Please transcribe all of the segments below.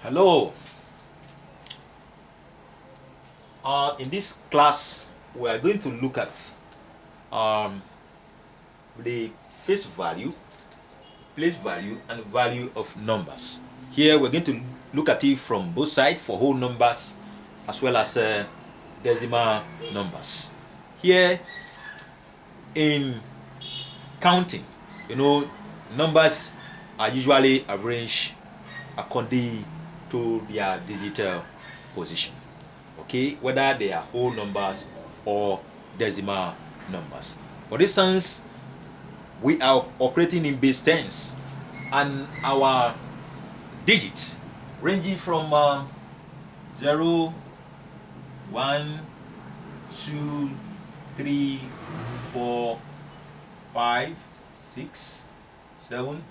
Hello. In this class, we are going to look at um, the face value, place value, and value of numbers. Here, we're going to look at it from both sides for whole numbers as well as decimal numbers. Here, in counting, numbers are usually arranged according to their digital position. Okay, whether they are whole numbers or decimal numbers. For instance, we are operating in base tens, and our digits ranging from 0, 1, 2, 3, 4, 5, 6, 7,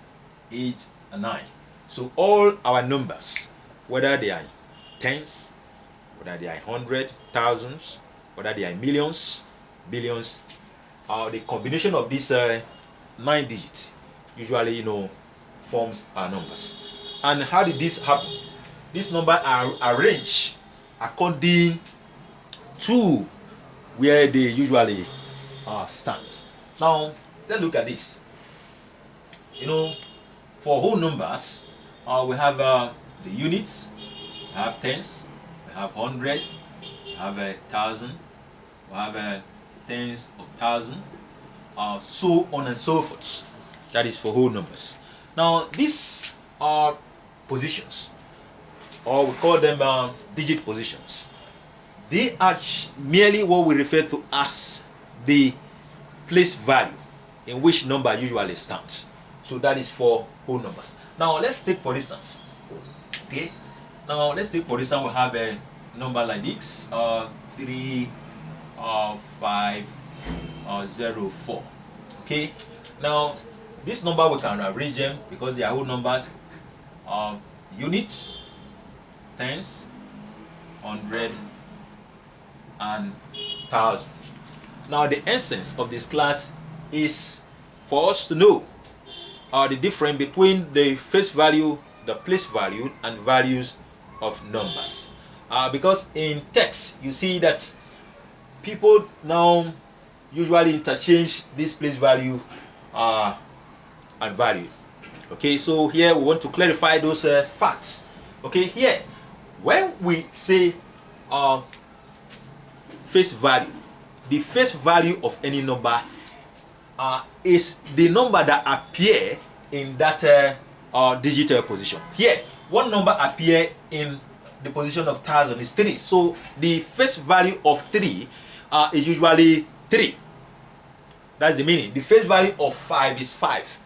8, and 9. So all our numbers, whether they are tens, whether they are hundred, thousands, whether they are millions, billions, the combination of these 9 digits usually forms our numbers. And how did this happen? These numbers are arranged according to where they usually stand. Now let's look at this. For whole numbers, we have the units, we have tens, we have hundred, we have 1,000, we have tens of thousand, so on and so forth. That is for whole numbers. Now these are positions, or we call them digit positions. They are merely what we refer to as the place value in which number usually stands. So that is for whole numbers. Now let's take for instance. Okay. Now let's take for instance we have a number like this, 3, 5, 0, 4. Okay. Now this number we can arrange them because they are whole numbers. Units, tens, hundred, and thousand. Now the essence of this class is for us to know the difference between the face value, the place value, and values of numbers. Because in text you see that people now usually interchange this place value and value. Okay, so here we want to clarify those facts. Okay, here when we say face value, the face value of any number is the number that appear in that digital position. Here, one number appear in the position of 1,000 is 3. So the face value of 3 is usually 3. That's the meaning. The face value of 5 is 5.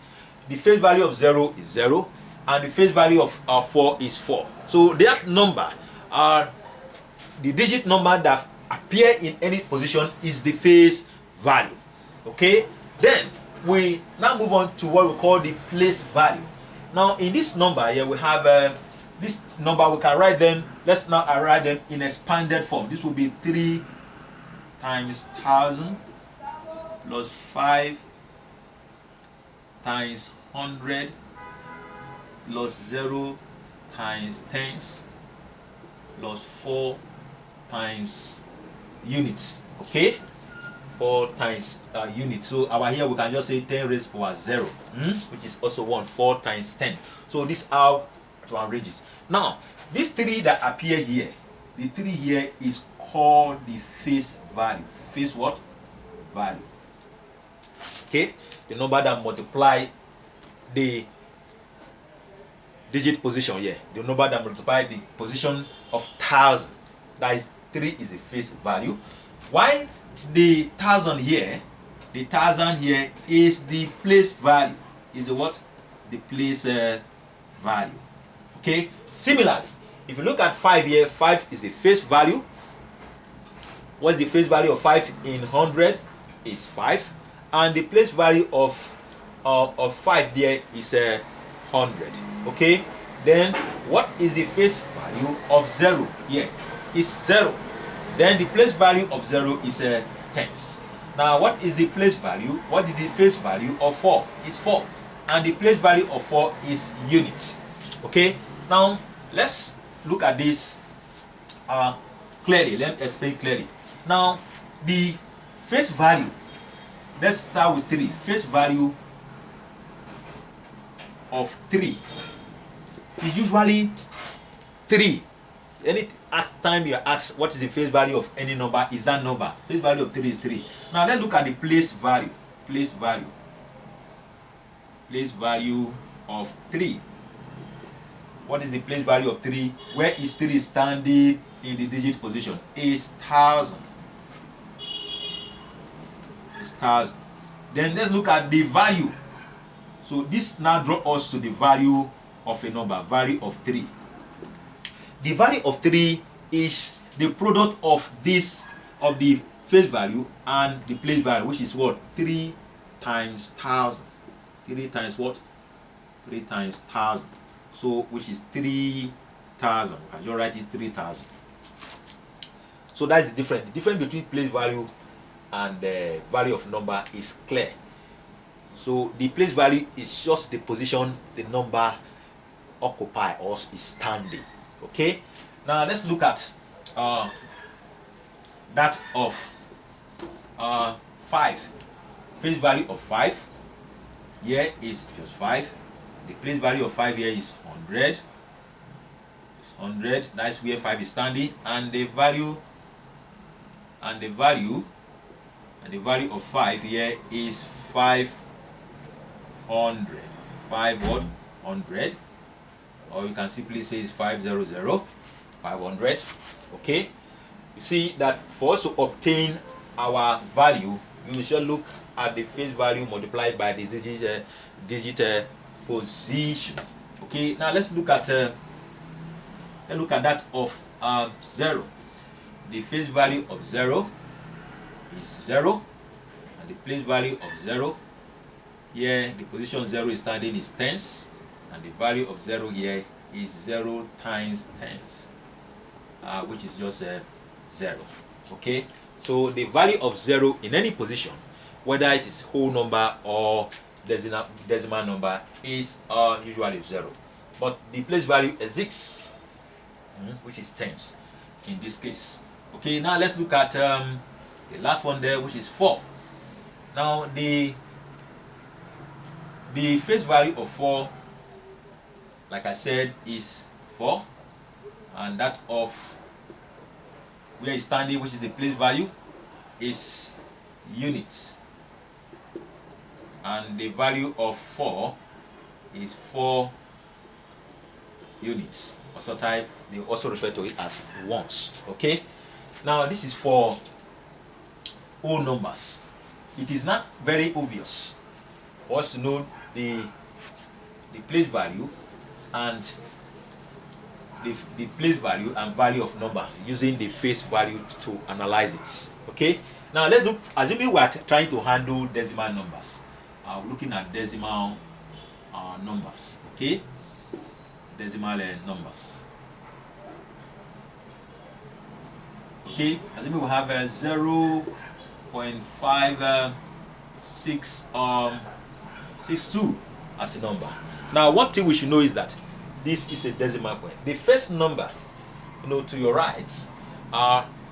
The face value of 0 is 0. And the face value of 4 is 4. So that number, the digit number that appear in any position is the face value. Okay? Then we now move on to what we call the place value. Now in this number here we have this number, we can write them. Let's now write them in expanded form. This will be 3 times 1,000 plus 5 times 100 plus 0 times tens plus 4 times units. Okay, 4 times units. So over here we can just say 10 raised to power 0, which is also 1. 4 times 10. So this is how to arrange it. Now this 3 that appear here, the 3 here is called the face value. Face what? Value. Okay, the number that multiply the digit position here, the number that multiply the position of 1,000, that is 3 is the face value. Why the 1,000 here? The 1,000 here is the place value. Is the what? The place value. Okay. Similarly, if you look at 5 here, 5 is the face value. What's the face value of 5 in 100? Is 5, and the place value of 5 there is 100. Okay. Then what is the face value of 0 here? Is 0. Then the place value of 0 is tens. Now what is the place value? What is the face value of 4? Is 4. And the place value of 4 is units. Okay. Now let's look at this clearly. Let me explain clearly. Now, the face value, let's start with 3. Face value of 3 is usually 3. Any time you ask what is the face value of any number, is that number. Face value of 3 is 3. Now let's look at the place value. Place value. Place value of 3. What is the place value of 3? Where is 3 standing in the digit position? Is 1000. Is 1000. Then let's look at the value. So this now draws us to the value of a number, value of 3. The value of 3 is the product of this, of the face value and the place value, which is what? 3 times 1000. 3 times what? 3 times 1000. So which is 3000. I just write it 3000. So that is the difference. The difference between place value and the value of number is clear. So the place value is just the position the number occupy or is standing. Okay. Now let's look at that of 5. Face value of 5 here is just 5. The place value of 5 here is 100. It's 100. That's where 5 is standing, and the value of 5 here is 500. 500. Or you can simply say it's 500. 500. Okay. You see that for us to obtain our value, we should look at the face value multiplied by the digit position. Okay. Now let's look at that of 0. The face value of 0 is 0, and the place value of 0 here, the position 0 is standing, is tens, and the value of 0 here is 0 times tens, which is just 0. Okay, so the value of 0 in any position, whether it is whole number or decimal number, is usually 0. But the place value exists, which is tens in this case. Okay, now let's look at the last one there, which is 4. Now the face value of 4, like I said, is 4, and that of where it's standing, which is the place value, is units, and the value of 4 is 4 units. Also type, they also refer to it as ones. Okay, now this is for whole numbers. It is not very obvious for us to know the place value and the place value and value of number using the face value to analyze it. Okay, now let's look, assuming we are trying to handle decimal numbers. Looking at decimal numbers. Okay, decimal numbers. Okay, assuming we have 0.5662 as a number. Now, one thing we should know is that this is a decimal point. The first number, to your right,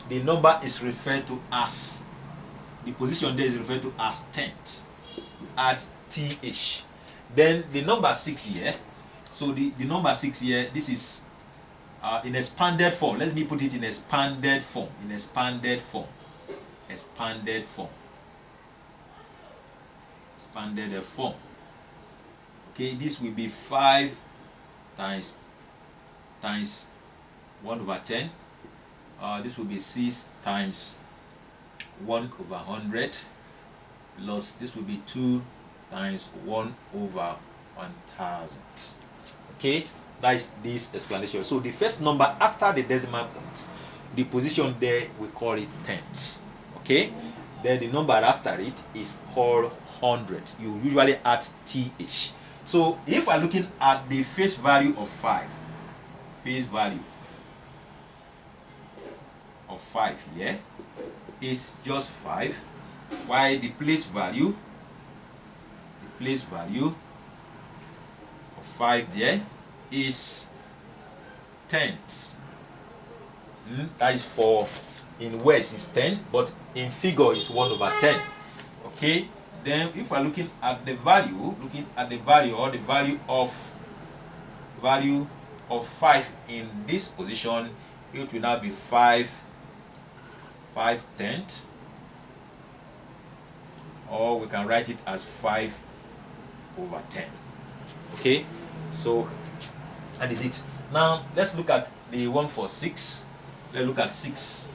the number is referred to as, the position there is referred to as tenth. You add th. Then the number 6 here. So the number 6 here, this is in expanded form. Let me put it in expanded form. Expanded form. Okay, this will be 5 times 1/10. This will be 6 times 1/100, plus this will be 2 times 1/1000. Okay, that is this explanation. So the first number after the decimal point, the position there, we call it tenths. Okay, then the number after it is called hundreds. You usually add th. So if we're looking at the face value of 5, face value of 5 here is just 5, while the place value of 5 there is tenths. That is for, in words is tenth, but in figure is 1/10. Okay, then if we're looking at the value, or the value of 5 in this position, it will now be 5 tenths, or we can write it as 5/10. Okay, so that is it. Now let's look at the one for 6. Let's look at 6.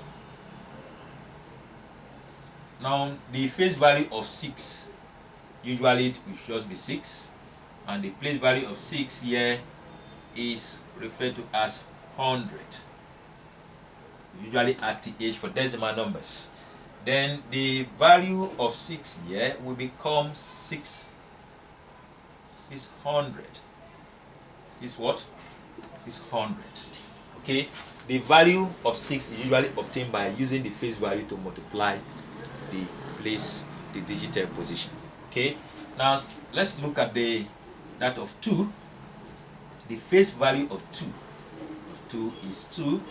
Now the face value of 6, usually it will just be 6, and the place value of 6 here is referred to as 100. Usually RTH for decimal numbers. Then the value of 6 here will become 600. 600. Okay, the value of 6 is usually obtained by using the face value to multiply the digital position. Okay, now let's look at that of 2. The face value of 2 is 2,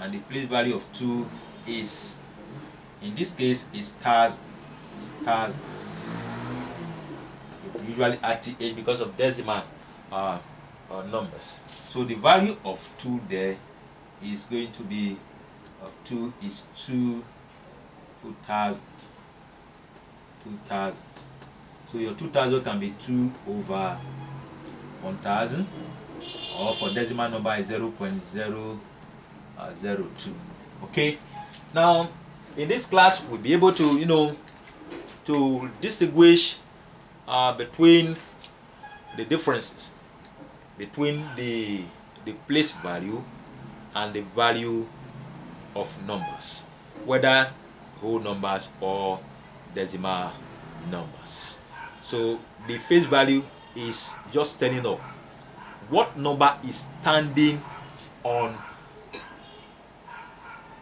and the place value of 2 is, in this case, is thousand. Usually RTH because of decimal numbers. So the value of 2 there is going to be, of 2 is 2000. So your 2000 can be 2/1000, or for decimal number is 0.002. Okay, now in this class we'll be able to to distinguish between the differences between the place value and the value of numbers, whether whole numbers or decimal numbers. So the face value is just telling us what number is standing on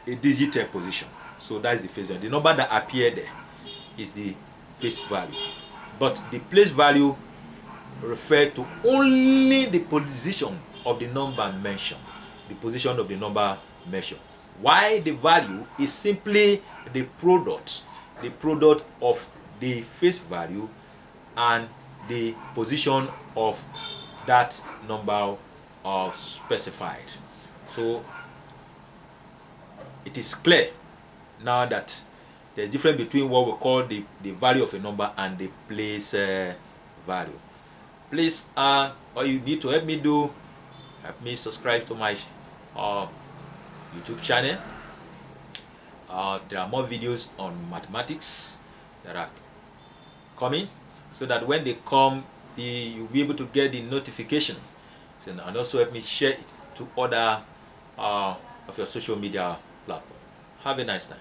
a digital position. So that is the face value. The number that appeared there is the face value, but the place value refers to only the position of the number mentioned. Why the value is simply the product of the face value and the position of that number specified. So it is clear now that there's a difference between what we call the value of a number and the place value. Please, all you need to help me subscribe to my YouTube channel. There are more videos on mathematics that are coming, so that when they come, you'll be able to get the notification. And also help me share it to other of your social media platforms. Have a nice time.